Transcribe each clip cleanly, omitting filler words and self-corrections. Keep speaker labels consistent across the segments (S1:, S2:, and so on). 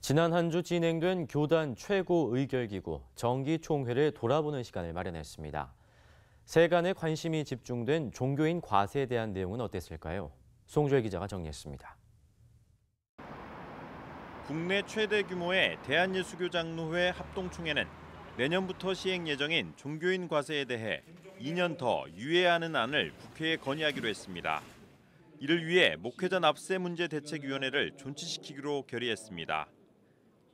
S1: 지난 한 주 진행된 교단 최고의결기구 정기총회를 돌아보는 시간을 마련했습니다. 세간의 관심이 집중된 종교인 과세에 대한 내용은 어땠을까요? 송주혜 기자가 정리했습니다.
S2: 국내 최대 규모의 대한예수교장로회 합동총회는 내년부터 시행 예정인 종교인 과세에 대해 2년 더 유예하는 안을 국회에 건의하기로 했습니다. 이를 위해 목회자 납세 문제 대책위원회를 존치시키기로 결의했습니다.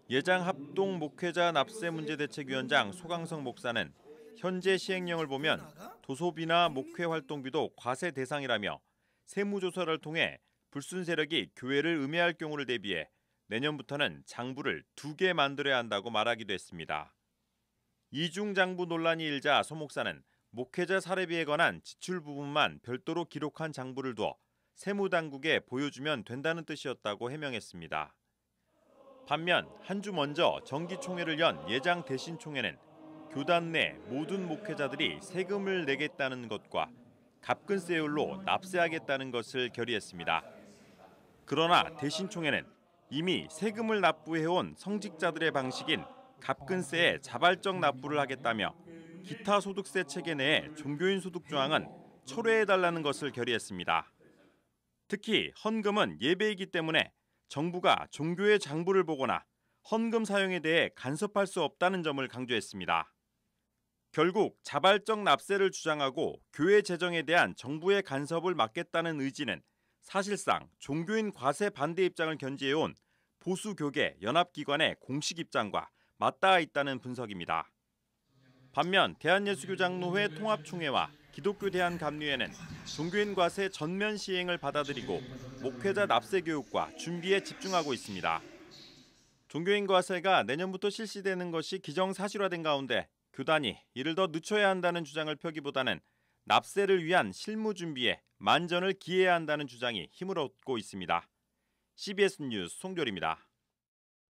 S2: 예장 합동 목회자 납세 문제 대책위원장 소강성 목사는 현재 시행령을 보면 도소비나 목회 활동비도 과세 대상이라며 세무조사를 통해 불순 세력이 교회를 음해할 경우를 대비해 내년부터는 장부를 2개 만들어야 한다고 말하기도 했습니다. 이중 장부 논란이 일자 소 목사는 목회자 사례비에 관한 지출 부분만 별도로 기록한 장부를 두어 세무당국에 보여주면 된다는 뜻이었다고 해명했습니다. 반면 한 주 먼저 정기총회를 연 예장 대신총회는 교단 내 모든 목회자들이 세금을 내겠다는 것과 갑근세율로 납세하겠다는 것을 결의했습니다. 그러나 대신총회는 이미 세금을 납부해온 성직자들의 방식인 갑근세에 자발적 납부를 하겠다며 기타 소득세 체계 내의 종교인 소득 조항은 철회해달라는 것을 결의했습니다. 특히 헌금은 예배이기 때문에 정부가 종교의 장부를 보거나 헌금 사용에 대해 간섭할 수 없다는 점을 강조했습니다. 결국 자발적 납세를 주장하고 교회 재정에 대한 정부의 간섭을 막겠다는 의지는 사실상 종교인 과세 반대 입장을 견지해온 보수교계 연합기관의 공식 입장과 맞닿아 있다는 분석입니다. 반면 대한예수교장로회 통합총회와 기독교 대한감리회는 종교인 과세 전면 시행을 받아들이고 목회자 납세 교육과 준비에 집중하고 있습니다. 종교인 과세가 내년부터 실시되는 것이 기정사실화된 가운데 교단이 이를 더 늦춰야 한다는 주장을 펴기보다는 납세를 위한 실무 준비에 만전을 기해야 한다는 주장이 힘을 얻고 있습니다. CBS 뉴스 송별입니다.